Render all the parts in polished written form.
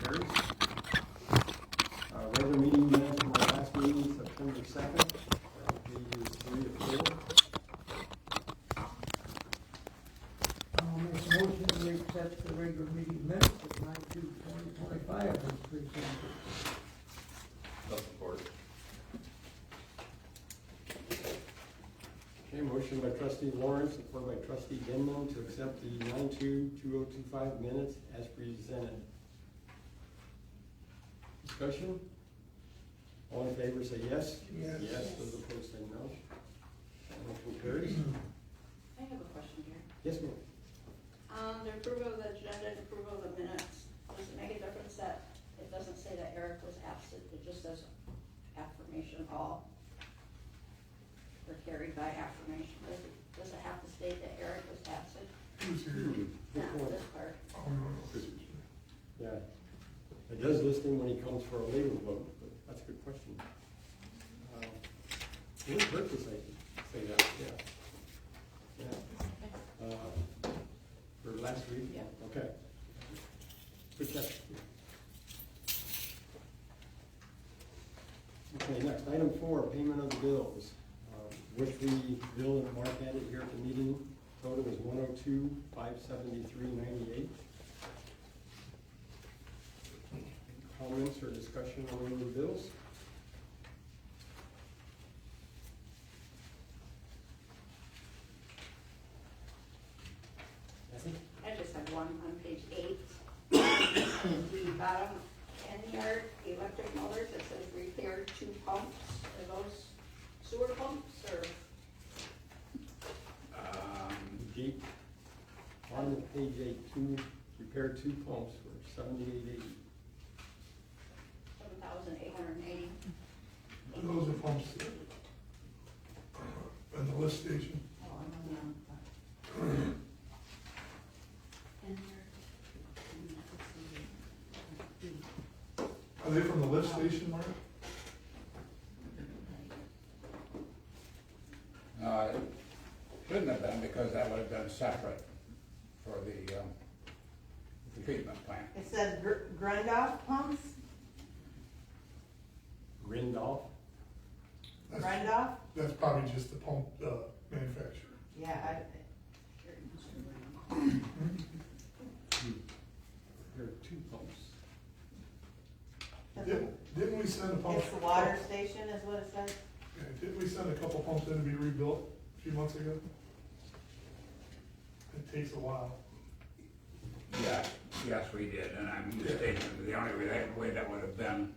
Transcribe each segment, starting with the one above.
carries. Regular meeting minutes from our last meeting, September 2nd, pages 3 to 4. I'll make a motion to accept the regular meeting minutes of 9/2/2025 as presented. I'll support. Okay, motion by trustee Lawrence, support by trustee Denman to accept the 9/2/2025 minutes as presented. Discussion? All in favor say yes. Yes. Yes, those opposed say no. Motion carries. I have a question here. Yes, ma'am. The approval of the agenda and approval of the minutes, does it make a difference that it doesn't say that Eric was absent, it just says affirmation all? Or carried by affirmation, does it have to state that Eric was absent? Who's here? Not this part. Oh, no, no. Yeah. It does list him when he comes for a legal vote, but that's a good question. It would hurt to say that, yeah. Yeah. For last week? Yeah. Okay. Good catch. Okay, next, item 4, payment of the bills, which we, Bill and Mark had it here at the meeting. Total was $102,573.98. Comments or discussion on any of the bills? I just have one on page 8. The bottom 10-yard electric motors, it says repair 2 pumps. Are those sewer pumps or? Gate, bottom of page 8, repair 2 pumps for $78.80. $7,880. Those are pumps at the lift station. Oh, I don't know. Are they from the lift station, Mark? It shouldn't have been, because that would have been separate for the treatment plant. It says grind-off pumps, Rindolph? grind-off? That's probably just the pump manufacturer. Yeah, There are 2 pumps. Didn't we send a pump? it's the water station is what it says. Yeah, didn't we send a couple pumps in to be rebuilt a few months ago? It takes a while. Yes, we did, and I'm mistaken, the only way that would have been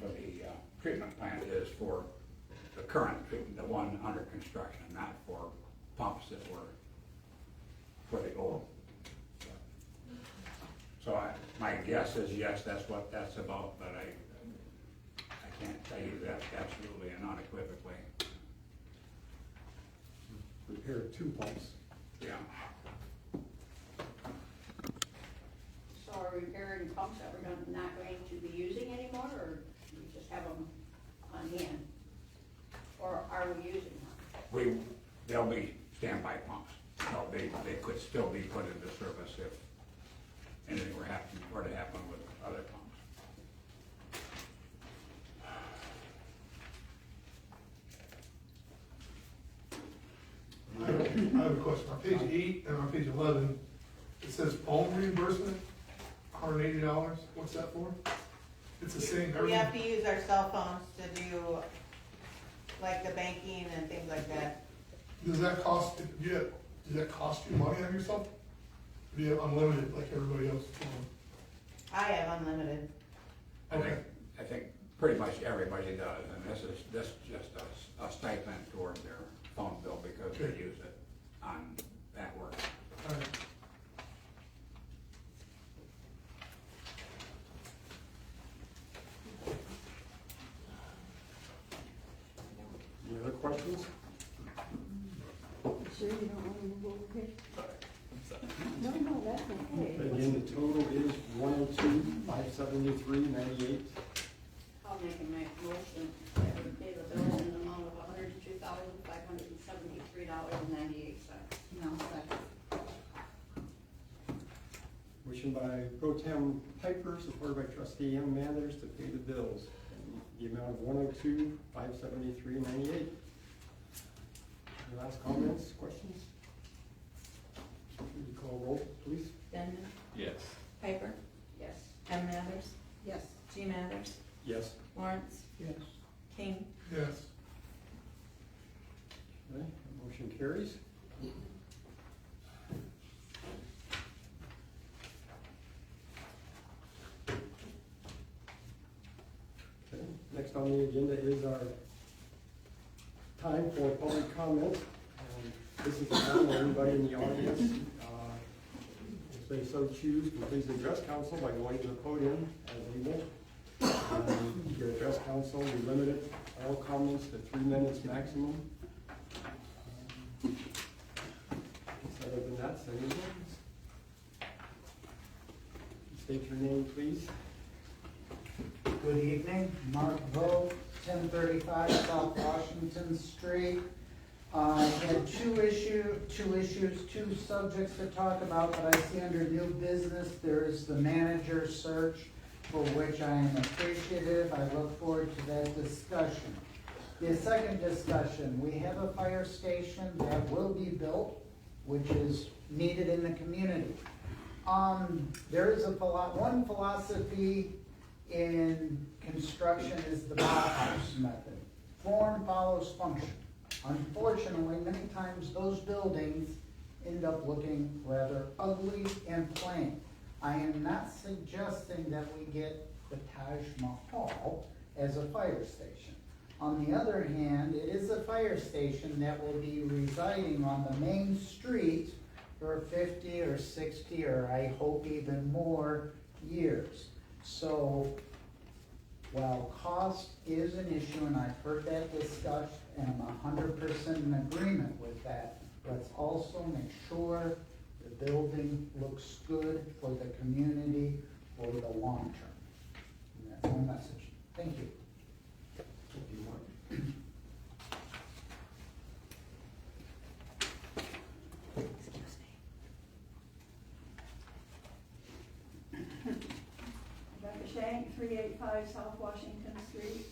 for the treatment plant is for the current treatment, the one under construction, not for pumps that were for the old. So my guess is yes, that's what that's about, but I can't tell you that absolutely and unequivocally. Repair 2 pumps. Yeah. So are repairing pumps that we're not going to be using anymore, or we just have them on hand? Or are we using them? They'll be standby pumps. No, they could still be put into service if anything were to happen with other pumps. I have a question. On page 8 and on page 11, it says phone reimbursement, $180. What's that for? It's the same. We have to use our cell phones to do like the banking and things like that. Does that cost, does that cost you money on yourself? Or do you have unlimited like everybody else? I have unlimited. Okay. I think pretty much everybody does, and this is just a stipend toward their phone bill because they Okay. use it on that work. All right. Any other questions? Sure you don't want to move over here? No, that's okay. Again, the total is $102,573.98. I'll make a motion that we pay the bills in the amount of $102,573.98. No, second. Motion by Pro Tem Piper, supported by Trustee M. Mathers to pay the bills in the amount of $102,573.98. Any last comments, questions? Would you call roll, please? Denman, Yes. Piper, Yes. M. Mathers, Yes. G. Mathers, Yes. Lawrence, Yes. King, Yes. Okay, motion carries. Okay, next on the agenda is our time for public comment. This is the time where anybody in the audience, if they so choose, can please address council by going to the podium as able. If you address council, we limit it, all comments to 3 minutes maximum. Other than that, say your names. State your name, please. Good evening, Mark Vogt, 1035 South Washington Street. I had two subjects to talk about, but I see under new business, there is the manager search, for which I am appreciative. I look forward to that discussion. The second discussion, we have a fire station that will be built, which is needed in the community. There is one philosophy in construction is the Bauhaus method. Form follows function. Unfortunately, many times those buildings end up looking rather ugly and plain. I am not suggesting that we get the Taj Mahal as a fire station. On the other hand, it is a fire station that will be residing on the main street for 50 or 60 or I hope even more years. So while cost is an issue, and I've heard that discussed, and I'm 100% in agreement with that, let's also make sure the building looks good for the community for the long term. And that's my message. Thank you. Thank you, Mark. Rebecca Shank, 385 South Washington Street.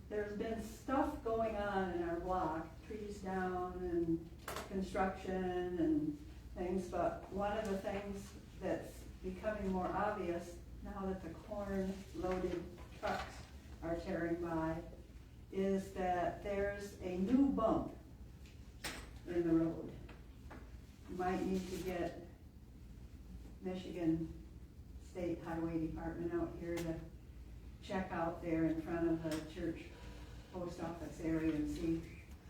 There's been stuff going on in our block, trees down and construction and things, but one of the things that's becoming more obvious now that the corn-loaded trucks are tearing by is that there's a new bump in the road. You might need to get Michigan State Highway Department out here to check out there in front of the church post office area and see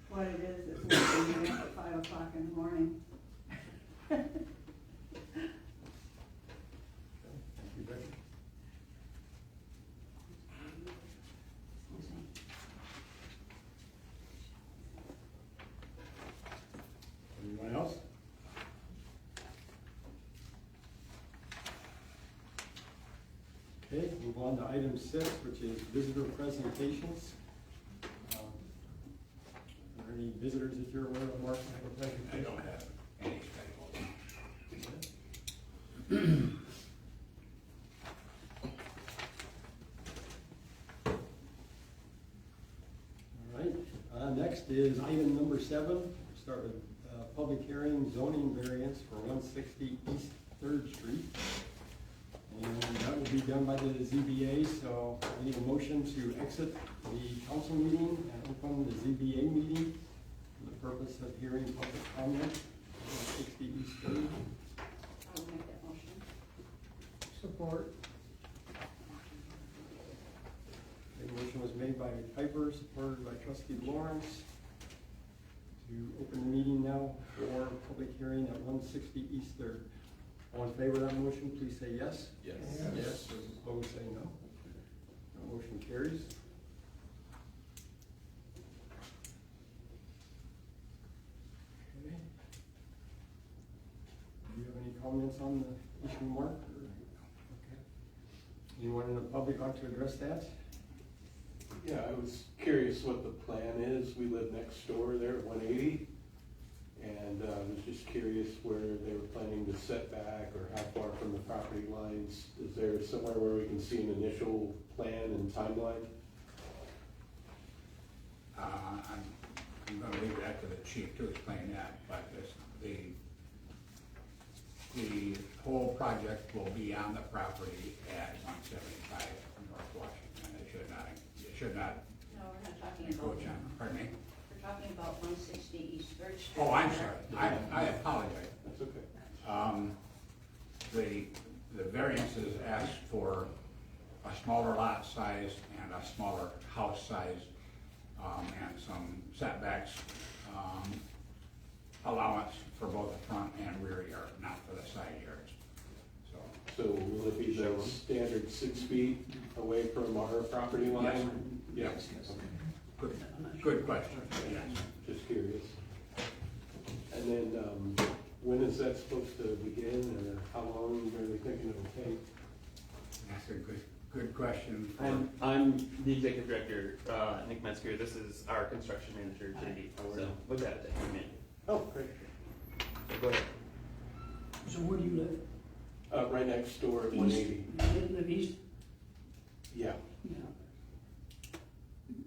what it is that's working there at 5 o'clock in the morning. Thank you, Becky. Anyone else? Okay, move on to item 6, which is visitor presentations. Are there any visitors that you're aware of, Mark, have a I presentation? don't have any scheduled. All right, next is item number 7. We'll start with public hearing zoning variance for 160 East 3rd Street. And that will be done by the ZBA, so I need a motion to exit the council meeting and open the ZBA meeting for the purpose of hearing public comment on 160 East 3rd. I'll make that motion. Support. The motion was made by Piper, supported by trustee Lawrence, to open the meeting now for public hearing at 160 East 3rd. All in favor of that motion, please say yes. Yes. Yes. Those opposed say no. The motion carries. Okay. Do you have any comments on the issue, Mark? Okay. Anyone in the public like to address that? Yeah, I was curious what the plan is. We live next door there at 180. and I was just curious where they were planning to set back or how far from the property lines. Is there somewhere where we can see an initial plan and timeline? I'm gonna leave that to the chief to explain that, but the whole project will be on the property at 175 North Washington. It should not No, we're not talking about, encroach on, pardon me? we're talking about 160 East Third Street. Oh, I'm sorry, I apologize. That's okay. The variances ask for a smaller lot size and a smaller house size, and some setbacks, allowance for both the front and rear yard, not for the side yards. So, So will it be the standard 6 feet away from our property line? yes, good question, yes. Just curious. And then, when is that supposed to begin, or how long are they thinking it'll take? That's a good question. I'm the executive director, Nick Metzger. This is our construction manager, JD. So with that, I'm in. Oh, great. So go ahead. So where do you live? Right next door at East? 180. You live east? Yeah. Yeah.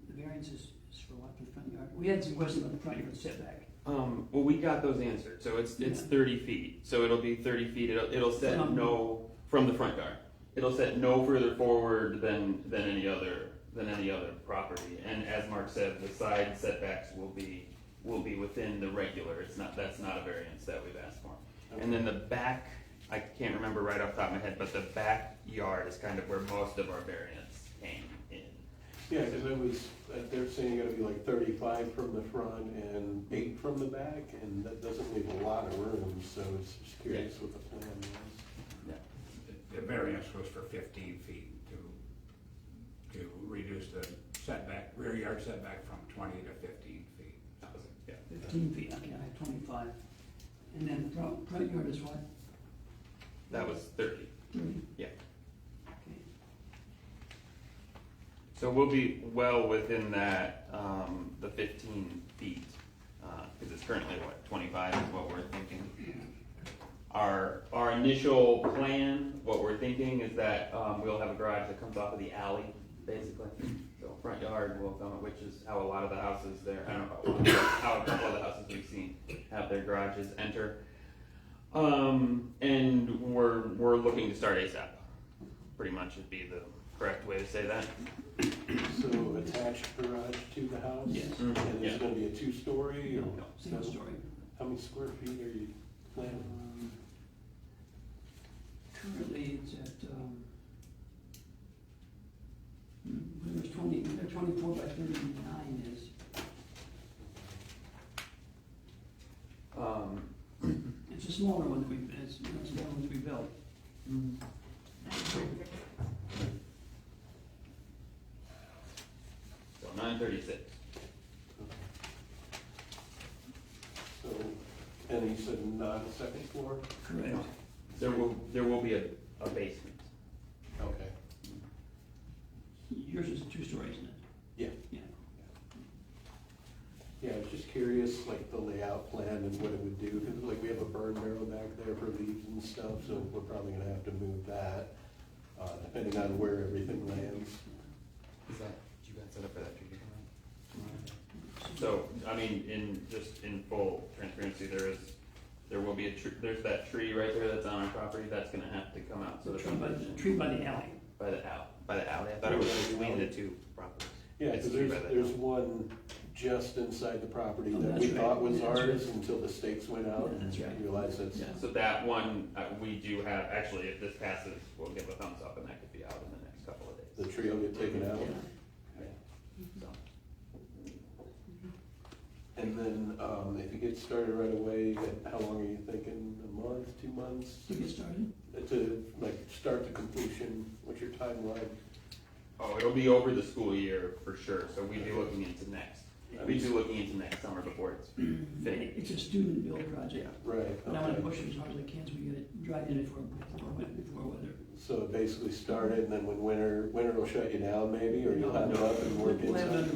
The variance is for what, the front yard? We had some questions about the front yard setback. Well, we got those answered. So it's 30 feet. So it'll be 30 feet. It'll set no from the front yard. It'll set no further forward than any other property. And as Mark said, the side setbacks will be within the regular. That's not a variance that we've asked for. And then the back, I can't remember right off the top of my head, but the backyard is kind of where most of our variance came in. Yeah, because they're saying you gotta be like 35 from the front and 8 from the back, and that doesn't leave a lot of room, so it's just curious what the plan was. The variance was for 15 feet to reduce the setback, rear yard setback from 20 to 15 feet. That was it, yeah. 15 feet, okay, I have 25. And then front yard is what? That was 30. 30? Yeah. Okay. So we'll be well within that, the 15 feet, because it's currently, 25 is what we're thinking. Our initial plan, what we're thinking is that, we'll have a garage that comes off of the alley, basically. So front yard will come, which is how a lot of the houses there, I don't know, how a couple of the houses we've seen have their garages enter. And we're looking to start ASAP, pretty much would be the correct way to say that. So attached garage to the house? Yes. And Yeah. it's gonna be a 2-story? or No, single story. How many square feet are you planning? Currently, it's at, there's 24 by 39 is. It's a smaller one that it's the one that we built. So 936. So, and you said not a second floor? Correct. There will be a basement. Okay. Yours is a 2-story, isn't it? Yeah. Yeah. Yeah, I was just curious, like the layout plan and what it would do, because like we have a burn barrel back there for leaves and stuff, so we're probably gonna have to move that, depending on where everything lands. Is that, did you guys set up for that tree to come out? So, I mean, in full transparency, there will be a tree, there's that tree right there that's on our property, that's gonna have to come out, so The the tree by the alley. by the alley, I thought it was between the two properties. Yeah, It's because a tree by the there's alley. one just inside the property Oh, that that's we right. thought was That's ours right. until the stakes went out. Yeah, that's right. And realized that's, Yeah. So that one, we do have, actually, if this passes, we'll give a thumbs up and that could be out in the next couple of days. the tree will get taken out. So, And then, if you get started right away, how long are you thinking? A month, 2 months? To get started? To, like, start to completion, what's your timeline? Oh, it'll be over the school year for sure, so we'd be looking into next summer before it's finished. It's a student build project. Right, And I want to okay. push it as hard as I can so we get it dried in before weather. So So it basically started, and then when winter will shut you down maybe, or you'll have it up and work inside?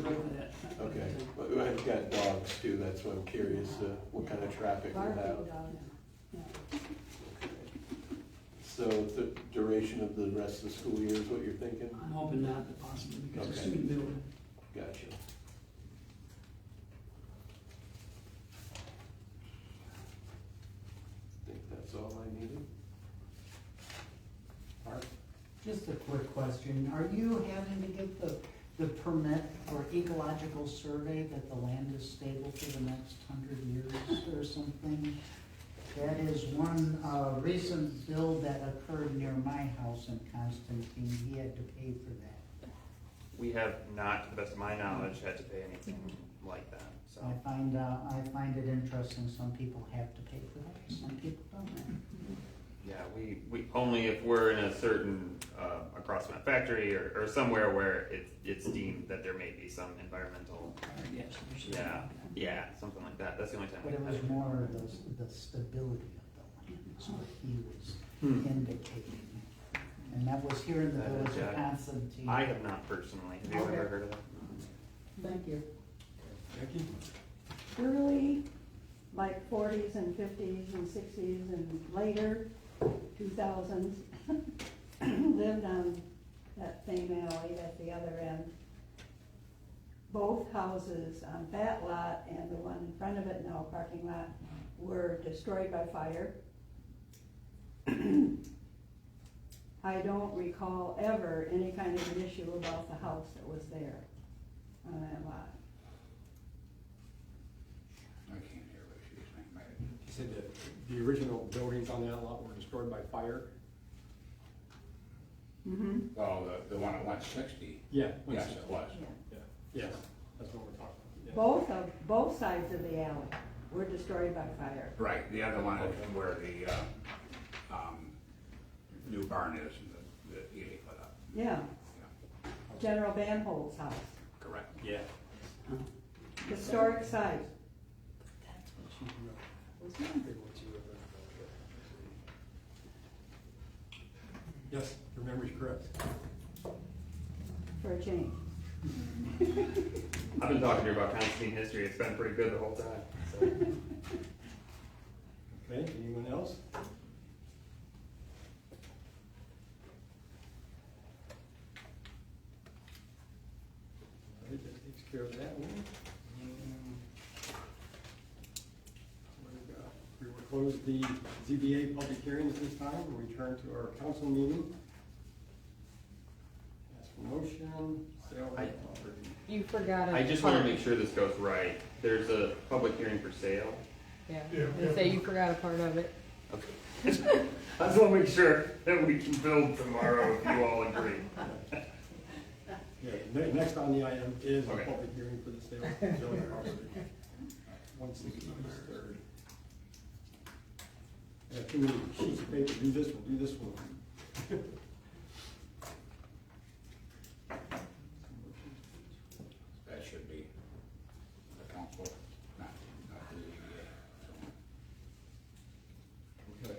Okay, well, I've got dogs too, that's why I'm curious, what kind of traffic you have. So the duration of the rest of the school year is what you're thinking? I'm hoping not, but possibly, because it's Okay. student building. Gotcha. I think that's all I needed. Mark? Just a quick question, are you having to get the permit for ecological survey that the land is stable for the next 100 years or something? That is one, recent bill that occurred near my house in Constantine, he had to pay for that. We have not, to the best of my knowledge, had to pay anything like that, so. I find it interesting, some people have to pay for that, some people don't. Yeah, we only if we're in a certain, across from a factory or somewhere where it's deemed that there may be some environmental, Yes. yeah, something like that, that's the only time. But it we've was had to- more the stability of the land, is what he was indicating. And that was here in the That is, village of yeah. Constantine. I have not personally, have you Okay. ever heard of that? Thank you. Becky? Early, like 40s and 50s and 60s and later, 2000s, lived on that same alley at the other end. Both houses on that lot and the one in front of it, now parking lot, were destroyed by fire. I don't recall ever any kind of an issue about the house that was there on that lot. I can't hear what she's saying, Mary. You said that the original buildings on that lot were destroyed by fire? Mm-hmm. Well, the one at 160, Yeah. yes, it was. Yeah. Yes, that's what we're talking about. Both sides of the alley were destroyed by fire. Right, the other one is where the, new barn is, and the Ely put up, Yeah, yeah, General Van Holt's house, correct. Yeah. historic site. Yes, your memory's correct. For a change. I've been talking to you about Constantine history, it's been pretty good the whole time, so. Okay, anyone else? All right, that takes care of that one. We will close the ZBA public hearing at this time and return to our council meeting. Ask for motion, sale of property. You forgot a I just wanna part. make sure this goes right, there's a public hearing for sale. Yeah, Yeah. I say you forgot a part of it. Okay. I just wanna make sure that we can build tomorrow if you all agree. Yeah, next on the item is a Okay. public hearing for the sale of zone property. 160 East Third. Too many sheets of paper, do this one. That should be the council, not the ZBA. Okay.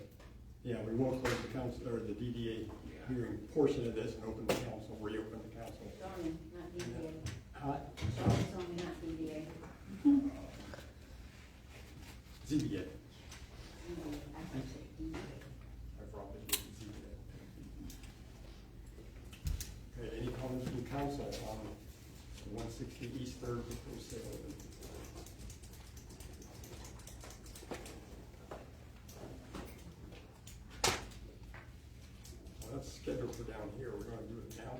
Yeah, we won't close the council, or the DDA hearing portion of this and open the council, reopen the council. Zoning, not DDA. Zoning, not DDA. ZBA. I can say DDA. I've always been ZBA. Okay, any comments from council on the 160 East Third proposed sale? Well, that's scheduled for down here, we're gonna do it now.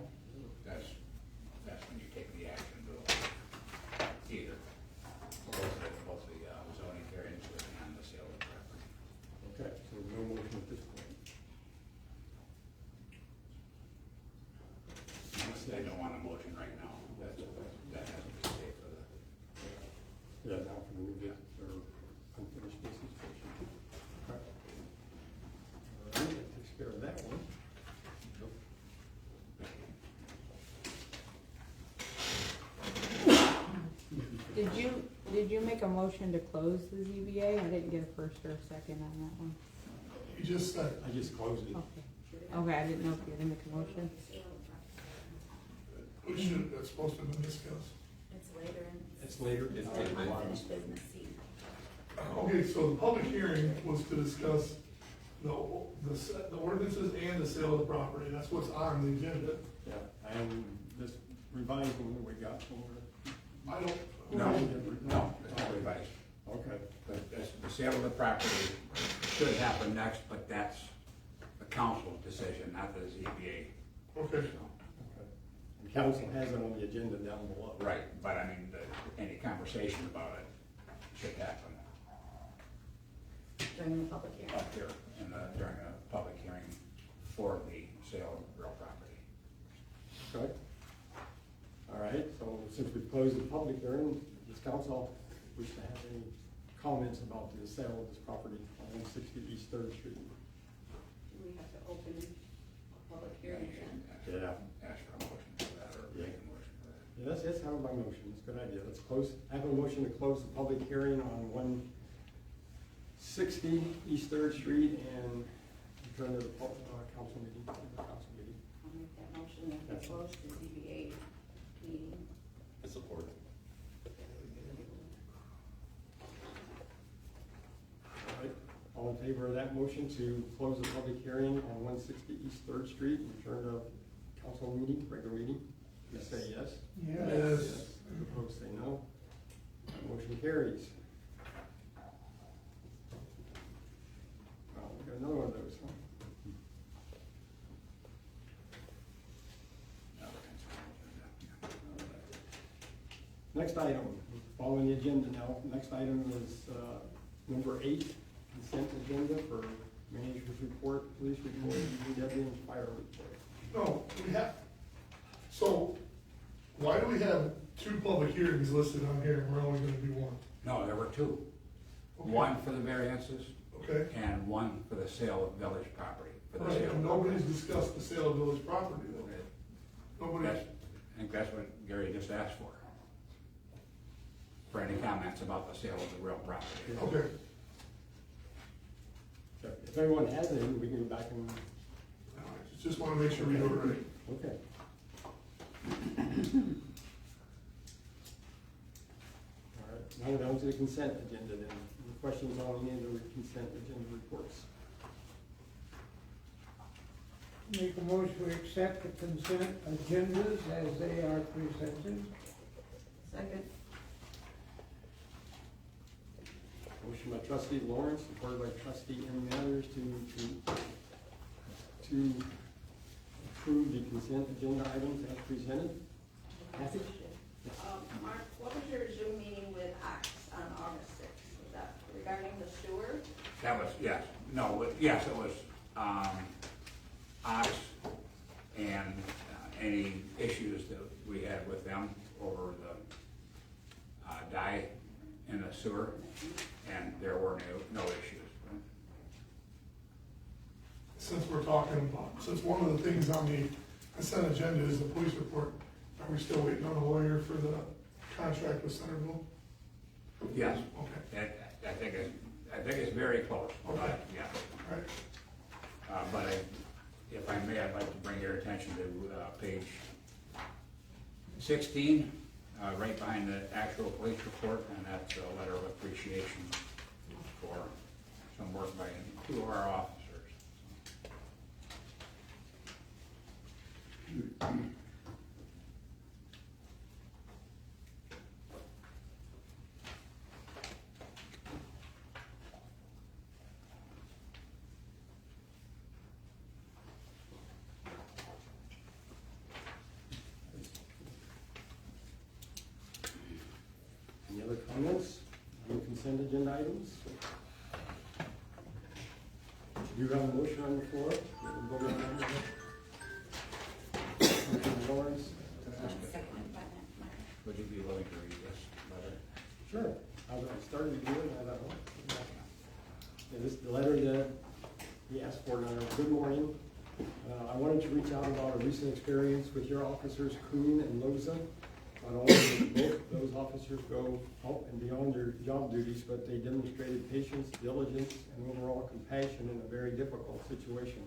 That's when you take the action to either both the zoning variance and the sale of property. Okay, so no motion at this point. They don't want a motion right now, that has to be saved for the. Yeah, now for the new business, or unfinished business portion. Okay. All right, that takes care of that one. Did you make a motion to close the ZBA? I didn't get a first or a second on that one. You just said, I just closed it. Okay. Okay, I didn't know if you had to make a motion. We should, that's supposed to have been discussed. It's later in. It's later. It's later. Unfinished business C. Okay, so the public hearing was to discuss the ordinances and the sale of the property, that's what's on the agenda. Yeah, and just revising what we got from her. I don't. No, it's not revised. Okay. The sale of the property should happen next, but that's the council's decision, not the ZBA. Okay, Okay. And council has it on the agenda down below. Right, but I mean, any conversation about it should happen During the public hearing. up here during a public hearing for the sale of real property. Okay. All right, so since we've closed the public hearing, does council wish to have any comments about the sale of this property on 160 East Third Street? Do we have to open a public hearing again? Yeah. Ask for a motion for that, or make a motion for that. Yeah, that's how my motion, it's a good idea. Let's have a motion to close the public hearing on 160 East Third Street and return to the council meeting. I'll make that motion that we close the ZBA meeting. I support it. All right, all in favor of that motion to close the public hearing on 160 East Third Street and return to council meeting, regular meeting? Please say yes. yes. Opposed, say no. That motion carries. We got another one of those, huh? Next item, following the agenda now, next item is number 8, consent agenda for manager's report, police report, DPW, and fire report. No, we have, so, why do we have 2 public hearings listed on here, and we're only gonna do 1? No, there were 2. Okay. One for the variances Okay, and one for the sale of village property. For the right, sale and of nobody's discussed the sale of village property though. Nobody, I think that's what Gary just asked for. For any comments about the sale of the real property. okay, So if everyone has any, we can go back and, all right, just wanna make sure we do it right. okay. All right, now we're down to the consent agenda then. Any questions on any of the consent agenda reports? Make a motion to accept the consent agendas as they are presented. Second. Motion by trustee Lawrence, supported by trustee M. Mathers to approve the consent agenda items as presented. Kathy? Mark, what was your Zoom meeting with Ox on August 6th? Was that regarding the sewer? That was, yes, no, yes, it was, Ox and any issues that we had with them over the, dye in the sewer, and there were no issues. Since we're talking about, since one of the things on the consent agenda is the police report, are we still waiting on a lawyer for the contract with Centerville? Yes, Okay, I think it's very close, Okay. but, yeah. all right, But if I may, I'd like to bring your attention to page 16, right behind the actual police report, and that's a letter of appreciation for some work by 2 of our officers. Any other comments on the consent agenda items? Do you have a motion on the floor? Councilman Lawrence? Seconded by Mark. Would you be willing to read this letter? Sure. I started to do it, I don't know. Yeah, this is the letter that he asked for. Good morning. I wanted to reach out about a recent experience with your officers, Kuhn and Loza. Not only did both those officers go up and beyond their job duties, but they demonstrated patience, diligence, and overall compassion in a very difficult situation.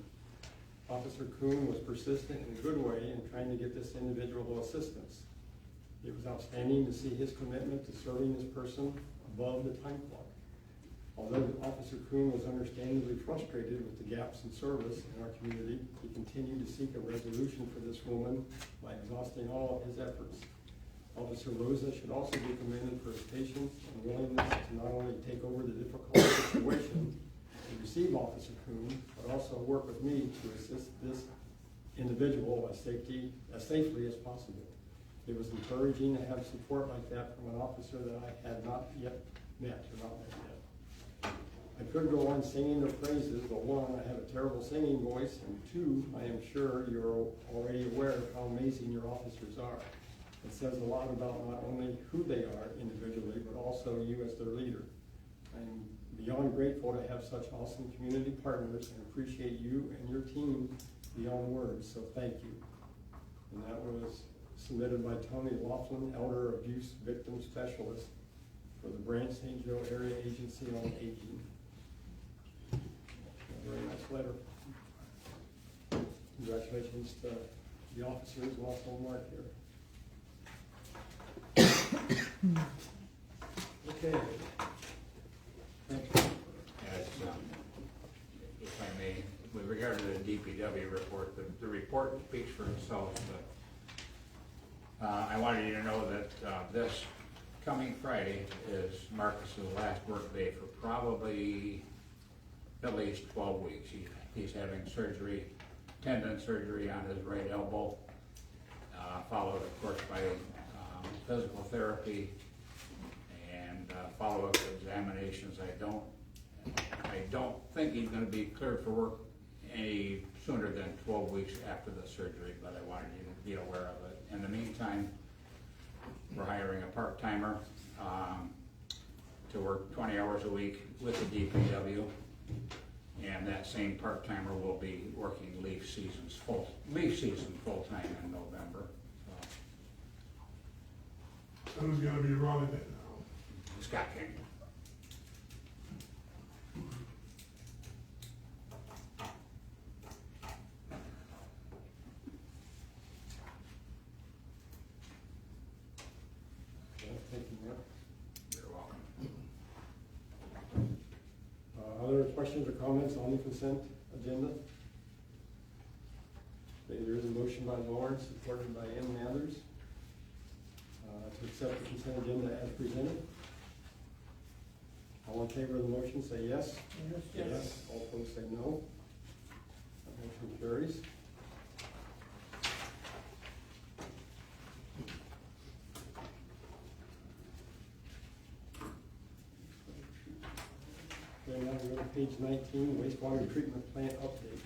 Officer Kuhn was persistent in a good way in trying to get this individual assistance. It was outstanding to see his commitment to serving this person above the time clock. Although Officer Kuhn was understandably frustrated with the gaps in service in our community, he continued to seek a resolution for this woman by exhausting all of his efforts. Officer Rosa should also be commended for his patience and willingness to not only take over the difficult situation to receive Officer Kuhn, but also work with me to assist this individual as safely as possible. It was encouraging to have support like that from an officer that I had not yet met or not met yet. I could go on singing their praises, but one, I have a terrible singing voice, and two, I am sure you're already aware of how amazing your officers are. It says a lot about not only who they are individually, but also you as their leader. I am beyond grateful to have such awesome community partners and appreciate you and your team beyond words, so thank you. And that was submitted by Tony Laughlin, Elder Abuse Victim Specialist for the Branch St. Joe Area Agency on Aging. A very nice letter. Congratulations to the officers and also Mark here. Okay. Thank you. As, if I may, with regard to the DPW report, the report speaks for itself, but I wanted you to know that this coming Friday is Marcus's last work day for probably at least 12 weeks. He's having surgery, tendon surgery on his right elbow, followed of course by physical therapy and follow-up examinations. I don't think he's going to be cleared for work any sooner than 12 weeks after the surgery, but I wanted you to be aware of it. In the meantime, we're hiring a part-timer to work 20 hours a week with the DPW, and that same part-timer will be working leaf season full-time in November. So who's gonna be running it now? Scott King. Thank you, Mark. You're welcome. Other questions or comments on the consent agenda? Okay, there is a motion by Lawrence, supported by M. Mathers, to accept the consent agenda as presented. All in favor of the motion, say yes. Yes. All opposed, say no. That motion carries. Okay, now we go to page 19, wastewater treatment plant update.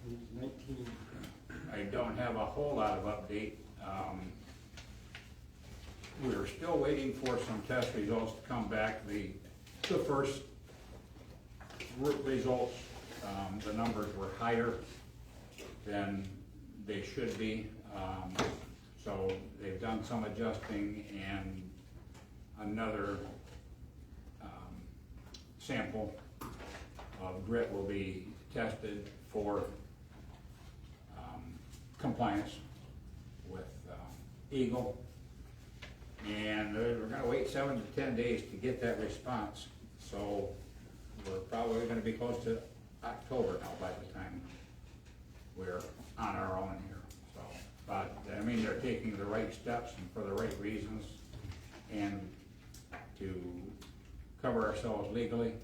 Page 19. I don't have a whole lot of update. We're still waiting for some test results to come back. The first results, the numbers were higher than they should be. So they've done some adjusting, and another sample of grit will be tested for compliance with Eagle. And we're gonna wait 7 to 10 days to get that response. So we're probably gonna be close to October now by the time we're on our own here. So, but I mean, they're taking the right steps and for the right reasons, and to cover ourselves legally.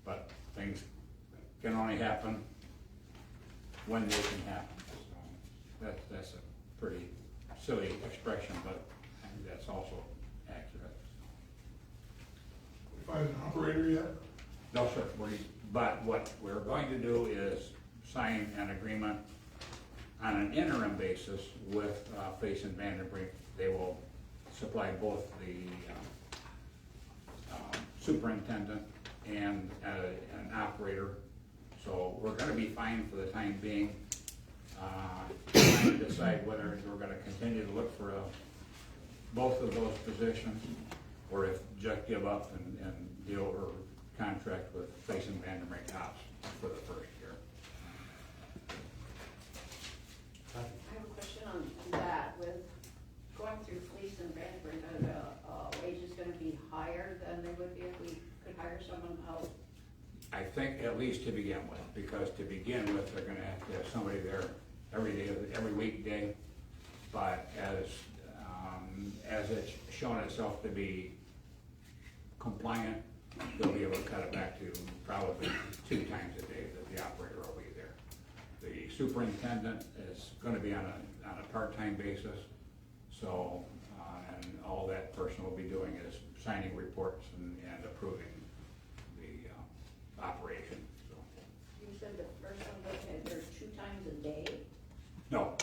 But things can only happen when they can happen. So that's a pretty silly expression, but I think that's also accurate. Find an operator yet? No, sir, but what we're going to do is sign an agreement on an interim basis with Face and Vandenbrink. They will supply both the superintendent and an operator. So we're gonna be fine for the time being. Trying to decide whether we're gonna continue to look for both of those positions, or if just give up and deal or contract with Faison Vandermeer Tops for the first year. I have a question on that, with going through Fleece and Vandenberg, are the wages gonna be higher than they would be if we could hire someone else? I think at least to begin with, because to begin with, they're gonna have to have somebody there every day, every weekday. But as it's shown itself to be compliant, they'll be able to cut it back to probably 2 times a day that the operator will be there. The superintendent is gonna be on a part-time basis, so, and all that person will be doing is signing reports and approving the operation, so. You said the first one was had there 2 times a day? No,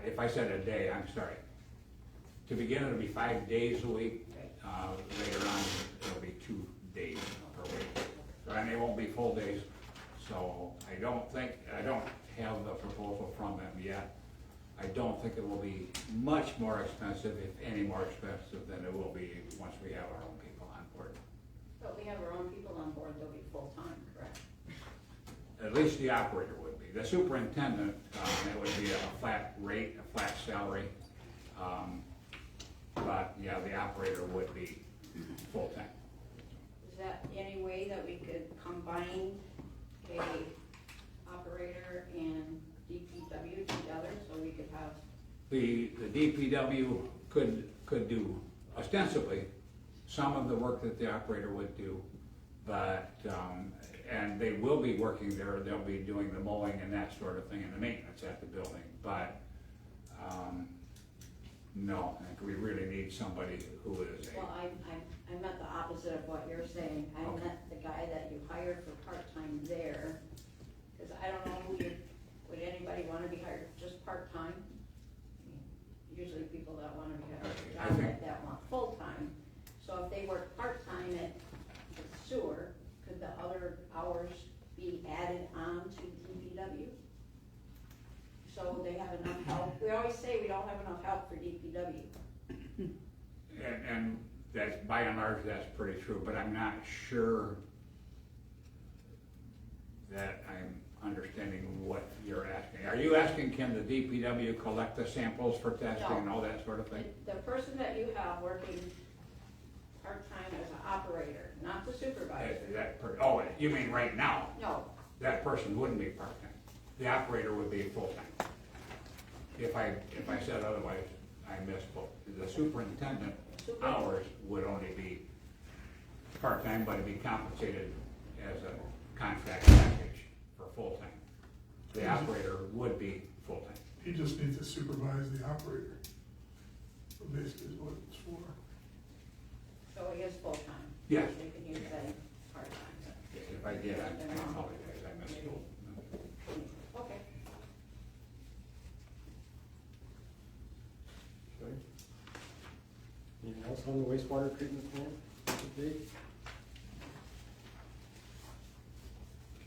if I said a day, I'm sorry. To begin, it'll be 5 days a week. Later on, it'll be 2 days per week. And they won't be full days, so I don't have the proposal from them yet. I don't think it will be much more expensive, if any more expensive, than it will be once we have our own people on board. But we have our own people on board, they'll be full-time, correct? At least the operator would be. The superintendent, it would be a flat rate, a flat salary. But yeah, the operator would be full-time. Is that any way that we could combine a operator and DPW together, so we could have? The DPW could do ostensibly some of the work that the operator would do, but, and they will be working there, they'll be doing the mowing and that sort of thing and the maintenance at the building, but, no, I think we really need somebody who is a. Well, I meant the opposite of what you're saying. I Okay. meant the guy that you hired for part-time there, because I don't know would anybody want to be hired just part-time? Usually people that want to be hired for I a job think- that want full-time. So if they work part-time at the sewer, could the other hours be added on to DPW? So they have enough help. We always say we don't have enough help for DPW. And that's, by and large, that's pretty true, but I'm not sure that I'm understanding what you're asking. Are you asking, can the DPW collect the samples for testing and all that sort of thing? The person that you have working part-time as an operator, not the supervisor. Oh, you mean right now? No, That person wouldn't be part-time. The operator would be full-time. If I said otherwise, I misspoke. The superintendent hours would only be part-time, but it'd be compensated as a contract package for full-time. The operator would be full-time. He just needs to supervise the operator. So basically is what it's for. so he is full-time. Yes. So you can use that part-time. If I did, I apologize, I misspoke. Okay. Okay. Anything else on the wastewater treatment plant update?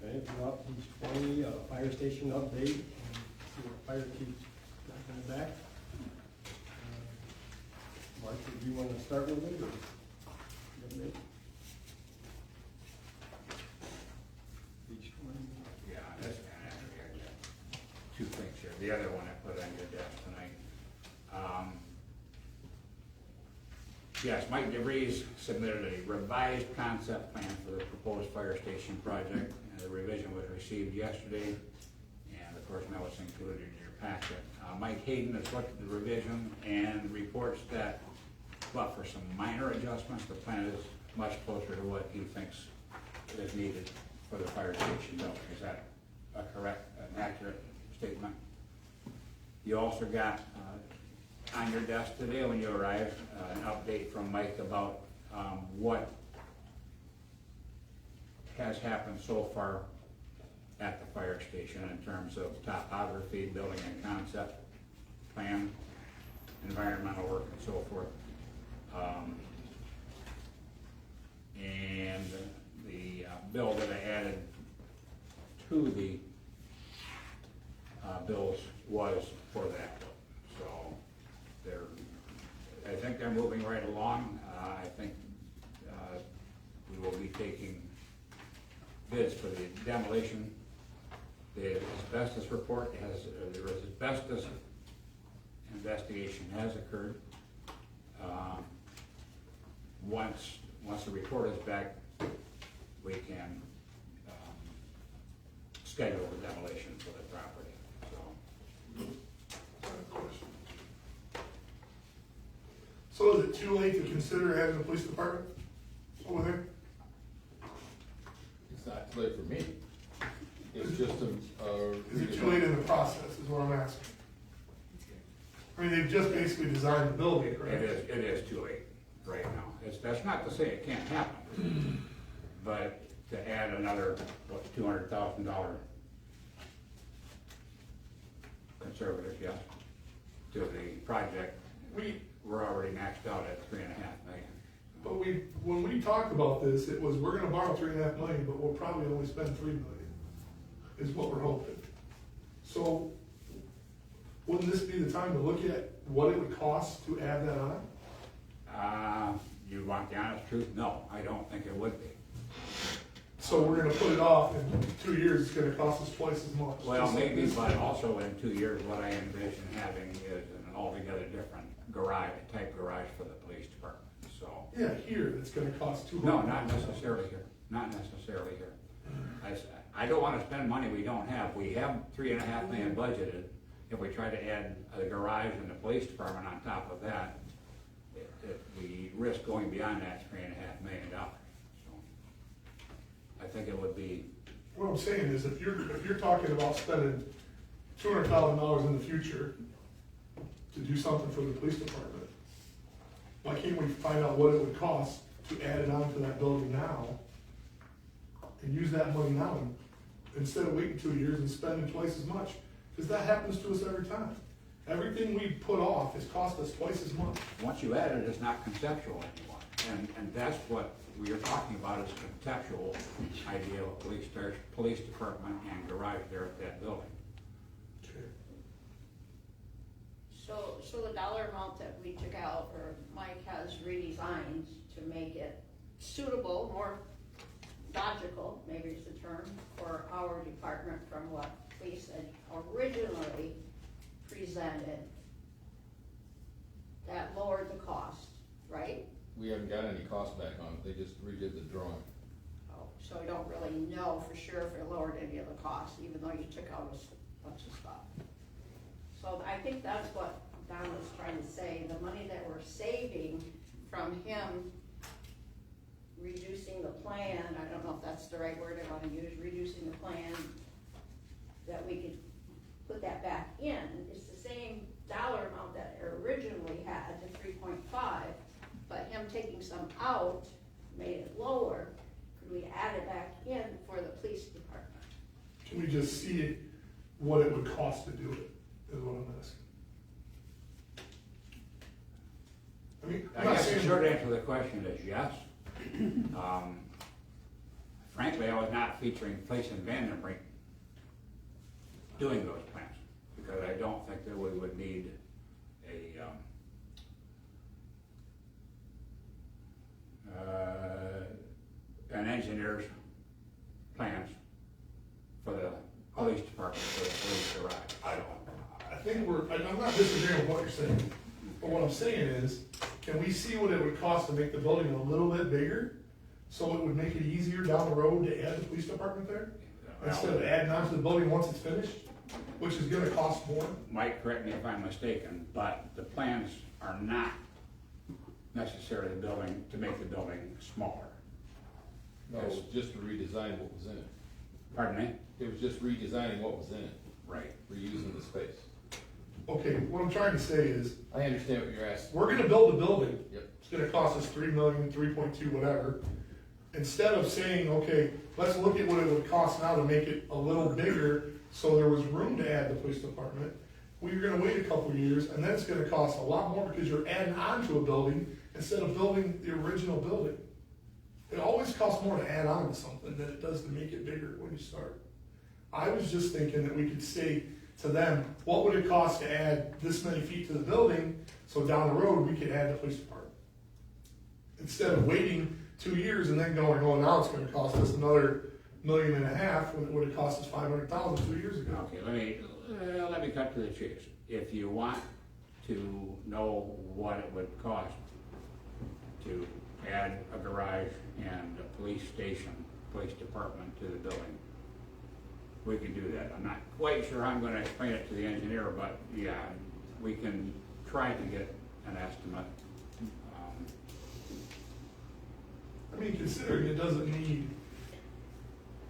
Okay, if not, page 20, fire station update. See what fire chief's got coming back. Mark, do you want to start with it, or? Page 20. Yeah, that's, actually, I got 2 things here. The other one I put on your desk tonight. Yes, Mike DeVries submitted a revised concept plan for the proposed fire station project. And the revision was received yesterday, and of course now it's included in your packet. Mike Hayden has looked at the revision and reports that, well, for some minor adjustments, the plan is much closer to what he thinks is needed for the fire station building. Is that a correct, an accurate statement? You also got on your desk today when you arrived, an update from Mike about what has happened so far at the fire station in terms of topography, building and concept plan, environmental work and so forth. And the bill that I added to the bills was for that. So I think they're moving right along. I think bids for the demolition. The asbestos report has, the asbestos investigation has occurred. Once the report is back, we can schedule the demolition for the property, so. So is it too late to consider having the police department over there? It's not too late for me. It's just Is it too late in the process, is what I'm asking? I mean, they've just basically designed the building, correct? It is too late right now. That's not to say it can't happen, but to add another, what, $200,000 conservative, yes, to the project. We're already maxed out at $3.5 million. But when we talked about this, it was, we're gonna borrow $3.5 million, but we'll probably only spend $3 million, is what we're hoping. So, wouldn't this be the time to look at what it would cost to add that on? You want the honest truth? No, I don't think it would be. So we're gonna put it off, in 2 years, it's gonna cost us twice as much. Well, Just like maybe, this. but also in 2 years, what I envision having is an altogether different type garage for the police department, so. Yeah, here, it's gonna cost $200,000. No, not necessarily here, not necessarily here. I don't wanna spend money we don't have. We have $3.5 million budgeted. If we try to add a garage and the police department on top of that, we risk going beyond that $3.5 million. So I think it would be. What I'm saying is, if you're talking about spending $200,000 in the future to do something for the police department, why can't we find out what it would cost to add it onto that building now and use that money now, instead of waiting 2 years and spending twice as much? Because that happens to us every time. Everything we put off has cost us twice as much. Once you add it, it's not conceptual anymore. And that's what we are talking about, is conceptual idea of a police department and garage there at that building. So the dollar amount that we took out, or Mike has redesigned to make it suitable, more logical, maybe is the term, for our department from what police had originally presented, that lowered the cost, right? We haven't got any cost back on it, they just redid the drawing. Oh, so we don't really know for sure if it lowered any of the costs, even though you took out a bunch of stuff. So I think that's what Don was trying to say, the money that we're saving from him reducing the plan, I don't know if that's the right word I wanna use, reducing the plan, that we could put that back in. It's the same dollar amount that it originally had, the 3.5, but him taking some out made it lower. Could we add it back in for the police department? Can we just see what it would cost to do it, is what I'm asking. I mean, I'm I not guess the saying, short answer to the question is yes. Frankly, I was not featuring Place and Vandenbrink doing those plans, because I don't think that we would need an engineer's plans for the police department, for the police garage. I think I'm not disagreeing with what you're saying, but what I'm saying is, can we see what it would cost to make the building a little bit bigger? So it would make it easier down the road to add the police department there? Instead of adding on to the building once it's finished, which is gonna cost more? Mike, correct me if I'm mistaken, but the plans are not necessarily to make the building smaller. No, it was just to redesign what was in it. Pardon me? It was just redesigning what was in it, Right. reusing the space. Okay, what I'm trying to say is, I understand what you're asking. we're gonna build a building. Yep. It's gonna cost us 3 million, 3.2, whatever. Instead of saying, okay, let's look at what it would cost now to make it a little bigger, so there was room to add the police department, we're gonna wait a couple of years, and then it's gonna cost a lot more because you're adding on to a building instead of building the original building. It always costs more to add on to something than it does to make it bigger when you start. I was just thinking that we could say to them, what would it cost to add this many feet to the building, so down the road, we could add the police department. Instead of waiting 2 years and then going, oh, now it's gonna cost us another $1.5 million when it would've cost us $500,000 2 years ago. Okay, let me cut to the chase. If you want to know what it would cost to add a garage and a police station, police department to the building, we can do that. I'm not quite sure how I'm gonna explain it to the engineer, but yeah, we can try to get an estimate. I mean, considering it doesn't need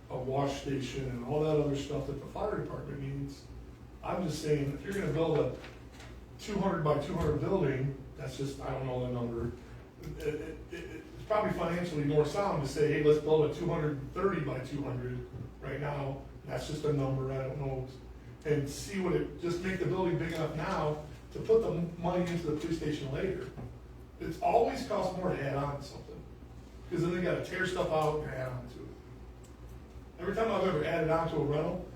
a wash station and all that other stuff that the fire department needs, I'm just saying, if you're gonna build a 200 by 200 building, that's just, I don't know the number. It's probably financially more sound to say, hey, let's build a 230 by 200 right now. That's just a number, I don't know. And see what just make the building big enough now to put the money into the police station later. It's always costs more to add on to something. Because then they gotta tear stuff out and add on to it. Every time I've ever added on to a rental,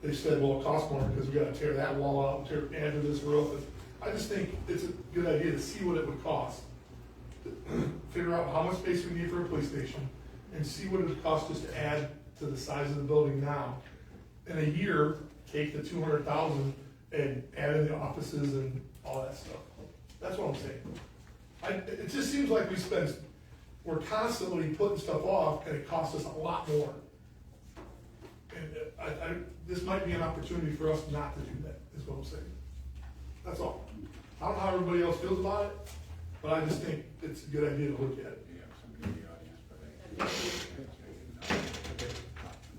they said, well, it costs more because we gotta tear that wall out and add to this roof. I just think it's a good idea to see what it would cost. Figure out how much space we need for a police station and see what it would cost us to add to the size of the building now. In a year, take the 200,000 and add in the offices and all that stuff. That's what I'm saying. It just seems like we're constantly putting stuff off and it costs us a lot more. And this might be an opportunity for us not to do that, is what I'm saying. That's all. I don't know how everybody else feels about it, but I just think it's a good idea to look at it. Yeah, somebody in the audience, but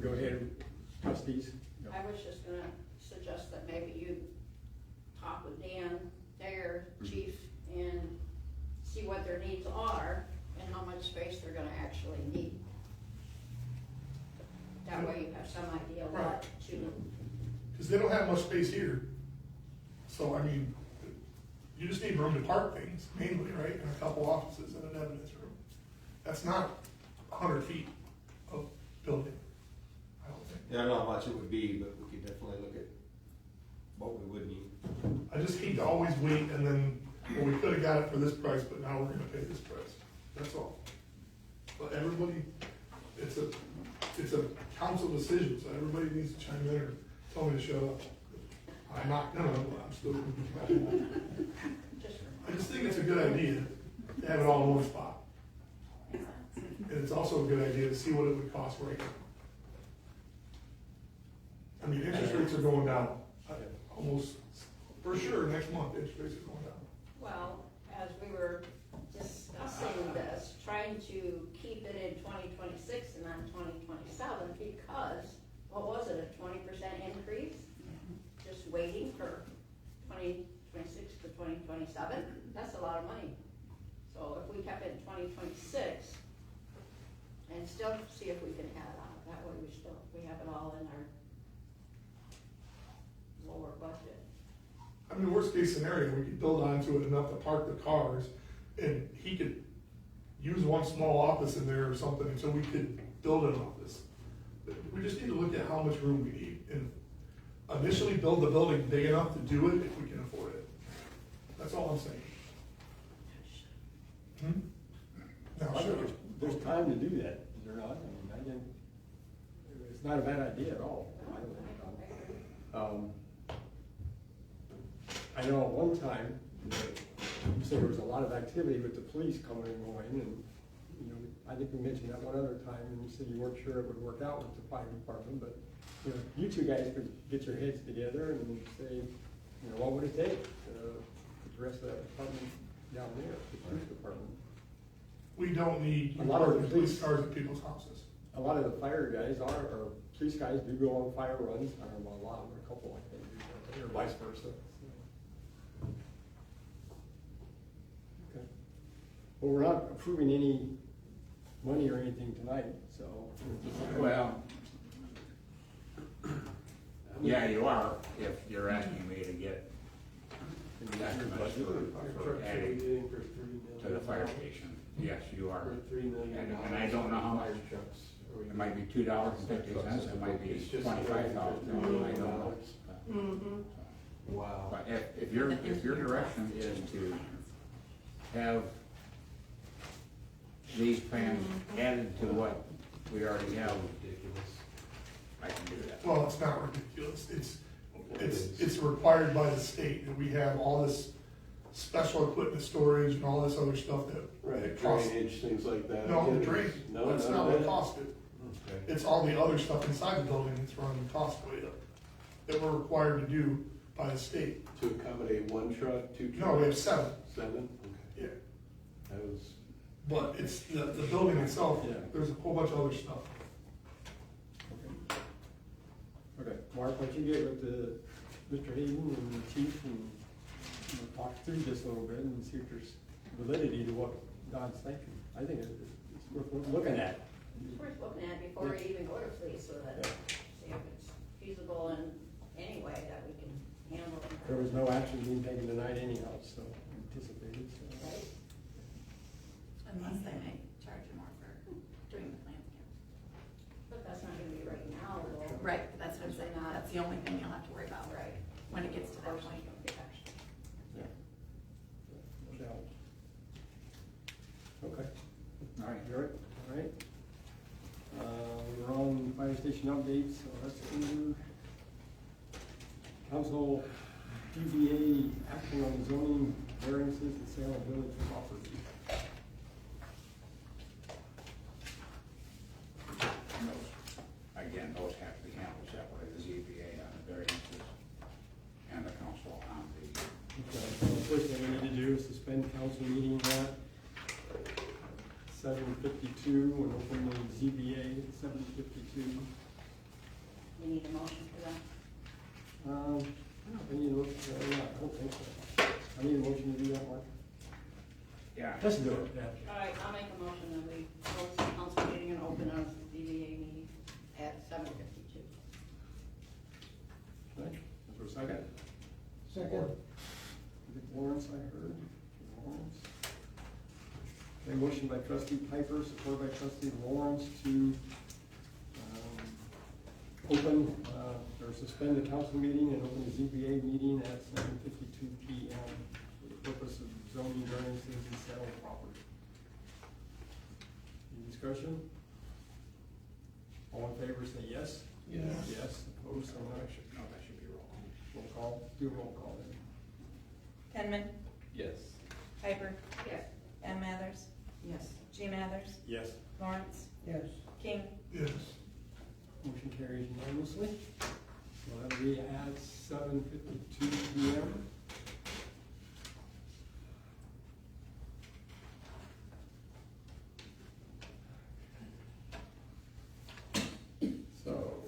Go ahead, trustees. I was just gonna suggest that maybe you talk with Dan, their chief, and see what their needs are and how much space they're gonna actually need. That way you have some idea what to. Because they don't have much space here. So, I mean, you just need room to park things, mainly, right? And a couple offices and an evidence room. That's not 100 feet of building, I don't think. Yeah, I don't know how much it would be, but we could definitely look at what we would need. I just hate to always wait and then, well, we could have got it for this price, but now we're gonna pay this price. That's all. But everybody, it's a council decision, so everybody needs to chime in or tell me to shut up. I'm not gonna, I'm still gonna be. I just think it's a good idea to have it all in one spot. And it's also a good idea to see what it would cost right now. I mean, interest rates are going down, almost, for sure, next month, interest rates are going down. Well, as we were discussing this, trying to keep it in 2026 and not 2027, because, what was it, a 20% increase? Just waiting for 2026 to 2027, that's a lot of money. So if we kept it in 2026, and still see if we can add on, that way we have it all in our lower budget. I mean, worst case scenario, we could build onto it enough to park the cars, and he could use one small office in there or something until we could build an office. But we just need to look at how much room we need, and initially build the building big enough to do it if we can afford it. That's all I'm saying. Now, I think sure. there's time to do that, is there not? I mean, it's not a bad idea at all. I know at one time, you said there was a lot of activity with the police coming and going, and, you know, I think we mentioned that one other time, and you said you weren't sure it would work out with the fire department, but, you know, you two guys could get your heads together and say, you know, what would it take to put the rest of that department down there, the police department? We don't need A lot of the police cars at people's houses. A lot of the fire guys or police guys do go on fire runs, I don't know a lot, but a couple like that do, or vice versa. Okay. Well, we're not approving any money or anything tonight, so. well, yeah, you are, if you're asking me to get estimates for adding to the fire station. Yes, you are. And I don't know how much. It might be $2.50, it might be $25,000, I don't know. Wow. But if your direction is to have these plans added to what we already have, Ridiculous. I can do that. Well, it's not ridiculous, it's required by the state, that we have all this special equipment storage and all this other stuff that. Right, it costs. drainage, things like that. No, the drain, No, that's none not of what that? cost it. Okay. It's all the other stuff inside the building that's running the cost way up, that we're required to do by the state. To accommodate one truck, two trucks? No, we have 7, 7? Okay. yeah, That was, but it's the building itself, Yeah. there's a whole bunch of other stuff. Okay, Mark, why don't you get with Mr. Hayden and the chief and talk through this a little bit and see if there's validity to what Don's thinking. I think it's worth looking at. It's worth looking at before we even go to police, so that, see if it's feasible in any way that we can handle it. There was no action being taken tonight anyhow, so anticipated, so. Right? Unless they may charge you more for doing the plans. But that's not gonna be right now, though. Right, that's what I'm saying, that's the only thing you'll have to worry about, Right. when it gets to that point. Yeah. No doubt. Okay. All right. You all right? All right. We're on fire station updates, so let's do council DBA action on zoning variances and sale of village property. Again, those have to be handled separately, the ZBA on the variances and the council on the, Okay, so the first thing we need to do is suspend council meeting at 7:52 and open the ZBA at 7:52. You need a motion for that? I need a motion, I don't think so. I need a motion to do that, Mark. yeah. Let's do it, yeah. All right, I'll make a motion that we close the council meeting and open our ZBA meeting at 7:52. Okay, is there a second? Second. Lawrence, I heard. Lawrence. Okay, motion by trustee Piper, support by trustee Lawrence to open, or suspend the council meeting and open the ZBA meeting at 7:52 PM for the purpose of zoning variances and sale of property. Any discussion? All in favor, say yes. Yes. Yes, opposed, say no. That should be roll call. Roll call, do a roll call then. Penman, Yes. Piper, Yes. M. Mathers, Yes. G. Mathers, Yes. Lawrence, Yes. King. Yes. Motion carries unanimously. So that'll be at 7:52 PM. So.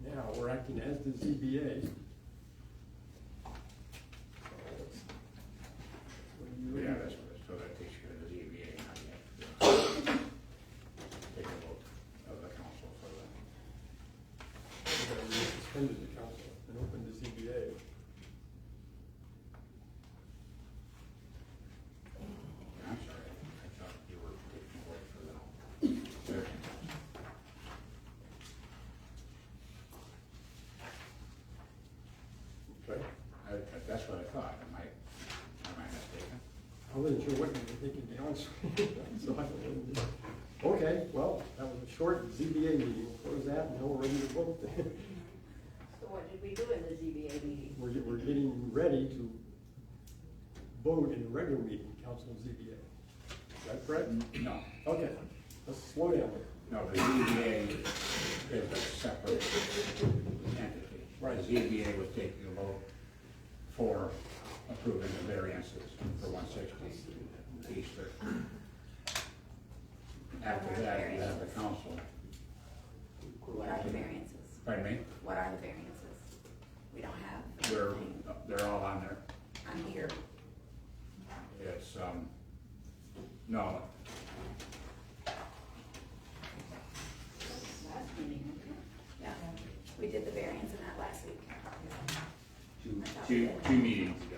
Now, we're acting as the ZBA. Yeah, that's what, so that takes care of the ZBA, now you have to take a vote of the council for the, We suspended the council and opened the ZBA. I'm sorry, I thought you were taking a vote for the variance. Okay. That's what I thought, am I mistaken? I wasn't sure what you were thinking, to be honest with you, so I don't know. Okay, well, that was a short ZBA meeting, we'll close that, and now we're ready to vote. So what did we do in the ZBA meeting? We're getting ready to vote in the regular meeting, council ZBA. Is that correct? No, Okay, let's slow down here. no, the ZBA is a separate entity. Right. The ZBA was taking a vote for approving the variances for 160 East Third. After that, you have the council. What are the variances? Pardon me? What are the variances? We don't have. They're all on there. On here. It's, no, Last meeting. Yeah, we did the variance in that last week. Two meetings ago.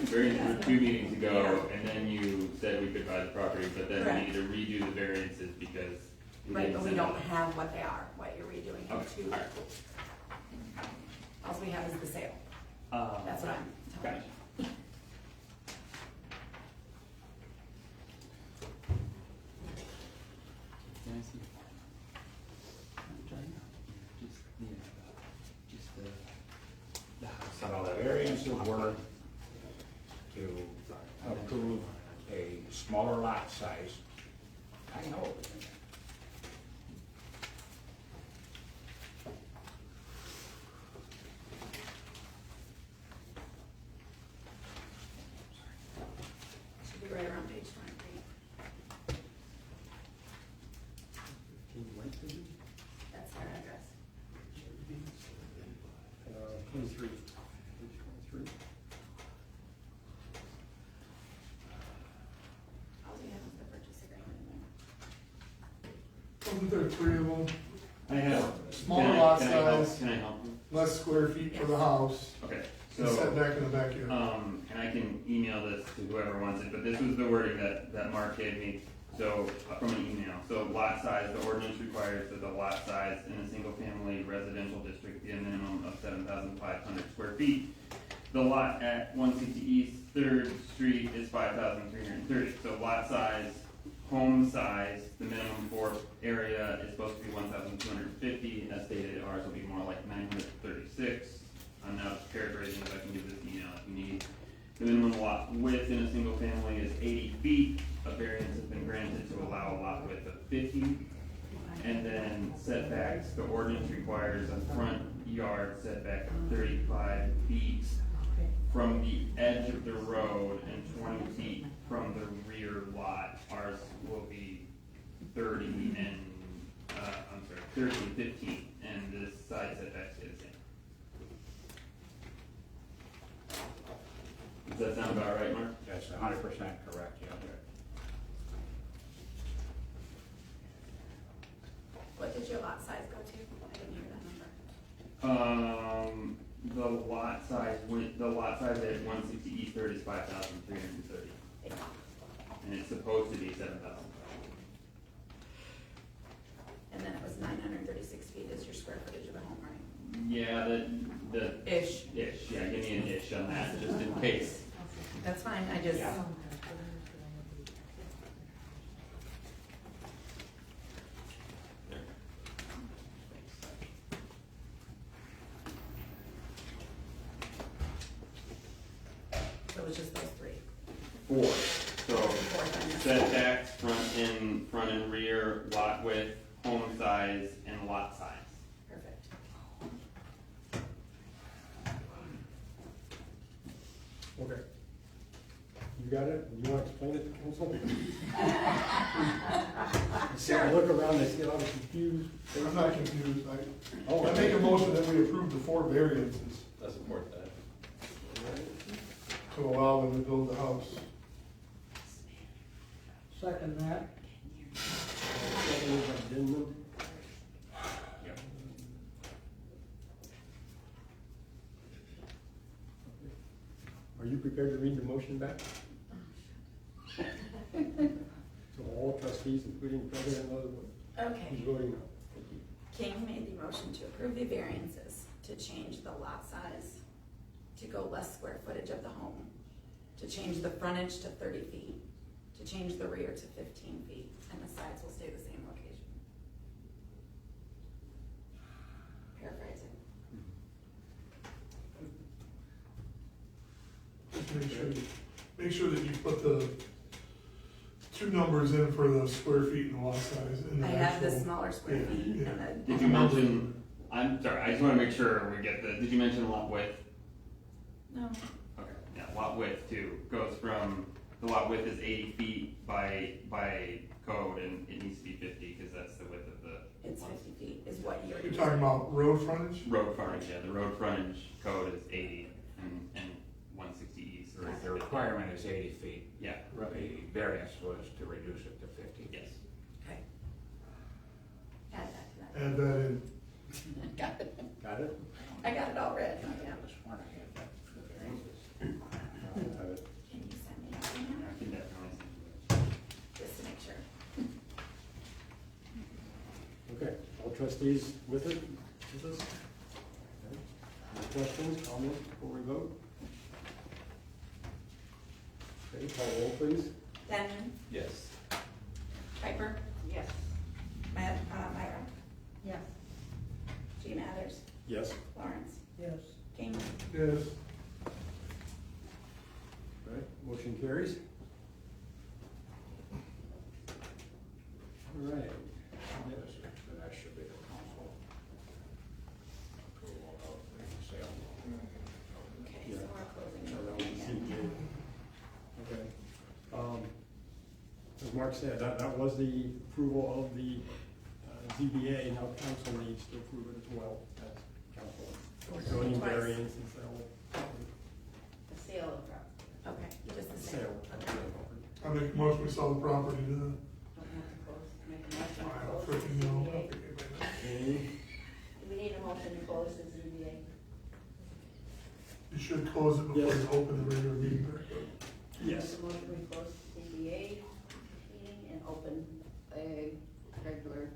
Variances were 2 meetings ago, and then you said we could buy the property, but then we Correct. need to redo the variances because we Right, didn't but we send don't them. have what they are, what you're redoing Okay, into. alright, All we have is the sale. cool. That's what I'm telling Gotcha. you. I see? I'm trying now. Just the house. So the variances were to approve a smaller lot size. I know. Should be right around page 23. That's their address. 23. Page 23. All we have is the purchase agreement in there. Wasn't there three of them? I have. Smaller can I- lot can I help- size. Can I help you? Less square feet for the house, Okay, and so, setback in the backyard. and I can email this to whoever wants it, but this was the wording that Mark gave me, so, from an email. So lot size, the ordinance requires that the lot size in a single-family residential district be a minimum of 7,500 square feet. The lot at 160 East Third Street is 5,330, so lot size, home size, the minimum for area is supposed to be 1,250, as stated, ours will be more like 936. I'm now just paraphrasing, but I can give this email if you need. The minimum lot width in a single family is 80 feet. A variance has been granted to allow a lot width of 50. And then setbacks, the ordinance requires a front yard setback of 35 feet from the edge of the road and 20 feet from the rear lot. Ours will be 30 and, 30 and 15, and this side setback is the same. Does that sound about right, Mark? That's 100% correct, yeah. What did your lot size go to? I didn't hear that number. The lot size, the lot size at 160 East Third is 5,330, and it's supposed to be 7,000. And then it was 936 feet is your square footage of the home, right? Yeah, the. Ish. Ish, yeah, give me an ish on that, just in case. That's fine, I just. Yeah. So it was just those three. 4, so setbacks, front and rear, lot width, home size, and lot size. Perfect. Okay. You got it? You want to explain it to council? I look around, I see a lot of confused faces. I'm not confused, Oh, I make a motion that we approve the 4 variances I support that. to allow them to build the house. Second that. Seconded by Denman. Yep. Are you prepared to read the motion back? To all trustees, including President Leatherwood. Okay. Who's voting no? King made the motion to approve the variances, to change the lot size, to go less square footage of the home, to change the frontage to 30 feet, to change the rear to 15 feet, and the sides will stay the same location. Paraphrasing. Just make sure that you put the 2 numbers in for the square feet and lot size in the I have the actual- smaller square yeah, feet yeah. and the. Did you mention, I'm sorry, I just wanna make sure we get did you mention lot width? No, Okay, yeah, lot width too, goes from, the lot width is 80 feet by code, and it needs to be 50, cause that's the width of the. it's 50 feet is what you're. You're talking about road frontage? Road frontage, yeah, the road frontage code is 80, and 160 east. The requirement is 80 feet. Yeah, The variance was to reduce it to 50. yes. Okay. Add that to that. Add that in. Got it. Got it? I got it all read. I Yeah. was sworn I had that for the variances. Have it. Can you send me that email? I can definitely send you Just to make sure. Okay, all trustees with it? With us? Okay. Any questions, comments before we vote? Okay, call roll please. Denman, Yes. Piper. Yes. Yes. Lawrence, Yes. King, Yes. All right, motion carries. All right. That should be the council approval of the sale. okay, Yeah. so we're closing. So that the was meeting CPA. Okay. As Mark said, that was the approval of the ZBA, now council needs to approve it as well as council. Zoning Twice. variance and sale. The sale of property. Okay, just the Sale. same. I make a motion, we sell the property to, Don't have to close, make a motion I to don't close freaking the know. ZBA. Okay. Do we need a motion to close the ZBA? You should close it before Yes. you open the regular meeting back up. Yes. Make a motion we close the ZBA meeting and open a regular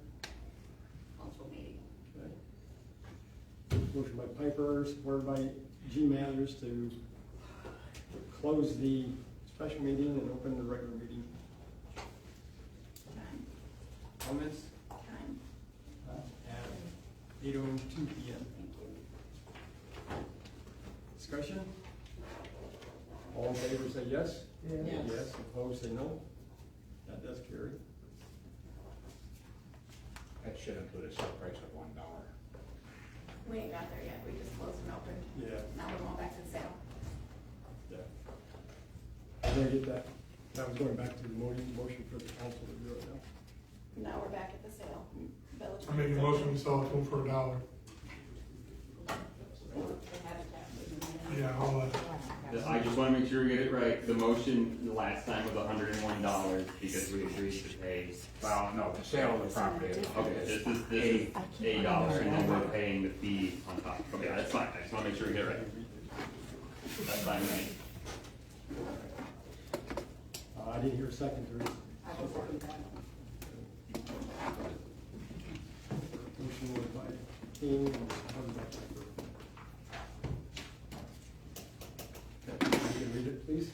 council meeting. Motion by Piper, supported by G. Mathers to close the special meeting and open the regular meeting. Time, Comments? time, At 8:02 PM. thank you. Discussion? All in favor say yes? Yes. Yes, opposed say no. That does carry. That should include a sale price of $1. We ain't got there yet, we just closed and opened. Yeah. Now we're going back to the sale. Yeah. I'm gonna get that, that was going back to the motion for the council to do it now. Now we're back at the sale. Village. I make a motion, we sell it to them for $1. The Habitat for Humanity. Yeah, all that. I just wanna make sure we get it right, the motion the last time was $101 because we agreed to pay. Well, no, the sale of the property is. Okay, this is $8 and then we're paying the fee on top. Okay, that's fine, I just wanna make sure we get it right. That's fine with me. I didn't hear a second, Teresa. I will second that. Motion was by King and seconded by Piper. Okay, you can read it, please.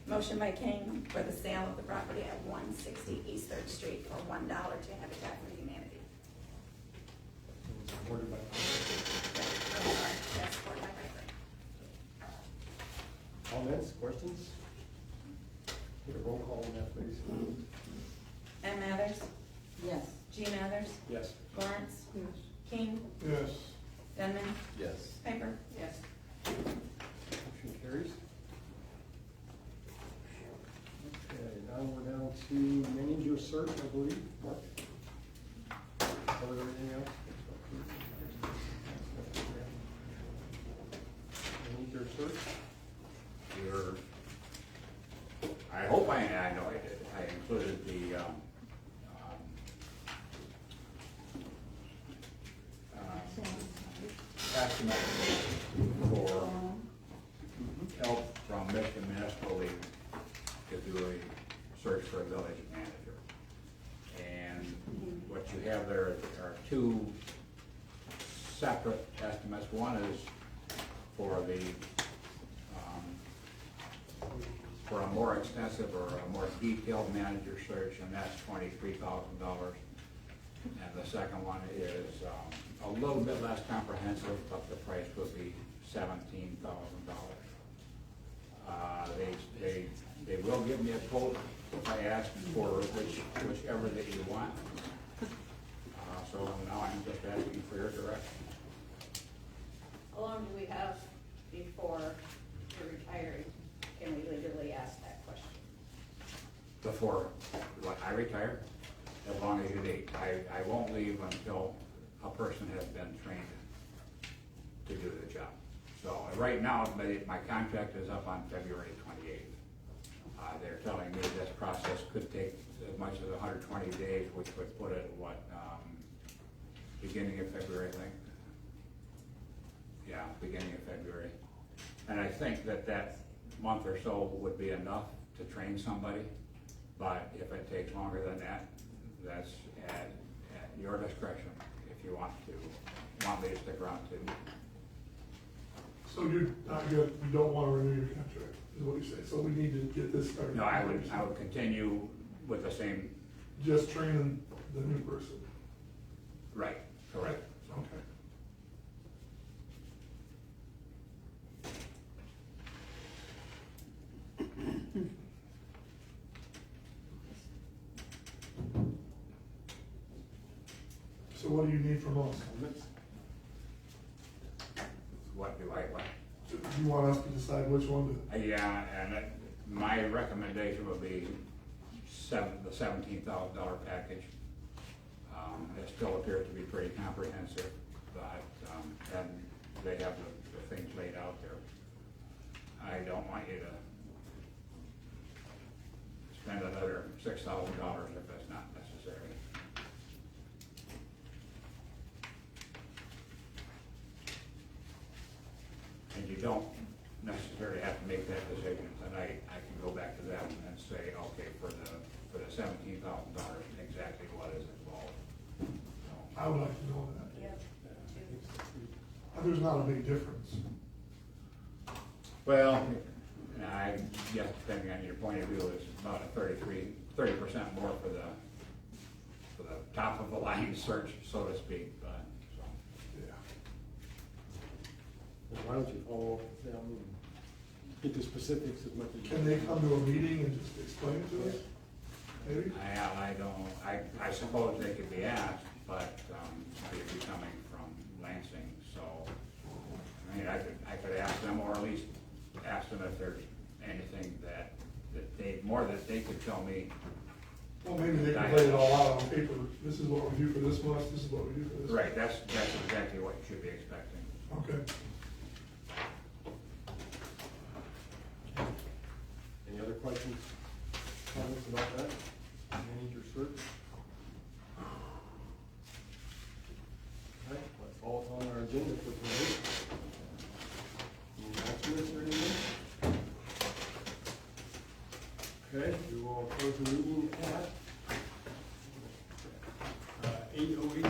Motion by King for the sale of the property at 160 East Third Street for $1 to Habitat for Humanity. Supported by Piper. Yes, supported by Piper. Comments, questions? Get a roll call on that, please. M. Mathers, Yes. G. Mathers, Yes. Lawrence, Yes. King, Yes. Denman, Yes. Piper. Yes. Motion carries. Okay, now we're down to manager search, I believe. Mark? Covered everything else? Manager search? Your, I hope I know I did, I included the, estimate for help from Michigan Municipal League to do a search for a village manager. And what you have there are two separate estimates. One is for the, for a more extensive or a more detailed manager search, and that's $23,000. And the second one is a little bit less comprehensive, but the price would be $17,000. They will give me a quote if I ask for whichever that you want. So now I'm just asking for your direction. How long do we have before you're retiring? Can we legally ask that question? Before what, I retire, as long as you need. I won't leave until a person has been trained to do the job. So right now, my contract is up on February 28th. They're telling me this process could take as much as 120 days, which would put it, beginning of February, I think? Yeah, beginning of February. And I think that month or so would be enough to train somebody, but if it takes longer than that, that's at your discretion, if you want me to stick around too. So you're not good, you don't wanna renew your contract, is what you're saying, so we need to get this started. No, I would continue with the same, Just training the new person. right, correct. Okay. what do you need from us? Comments? What do I, what? Do you want us to decide which one to? Yeah, and my recommendation would be the $17,000 package. It still appears to be pretty comprehensive, but, and they have the things laid out there. I don't want you to spend another $6,000 if that's not necessary. And you don't necessarily have to make that decision tonight. I can go back to them and say, okay, for the $17,000, exactly what is involved. So, I would like to know that. Yep. There's not a big difference. well, I guess depending on your point of view, it's about a 30% more for the top of the line search, so to speak, but, so. Yeah. Well, why don't you follow up with them and get the specifics as much as you Can they come to a meeting and just explain it to us? Maybe? I don't, I suppose they could be asked, but, they'd be coming from Lansing, so, I mean, I could ask them, or at least ask them if there's anything that they could tell me. Well, maybe they can lay it all out on paper. This is what we do for this much, this is what we do for this. Right, that's exactly what you should be expecting. Okay. Any other questions, comments about that? Manager search? All right, that's all on our agenda for today. Any announcements or anything? Okay, we will close the meeting at 8:08.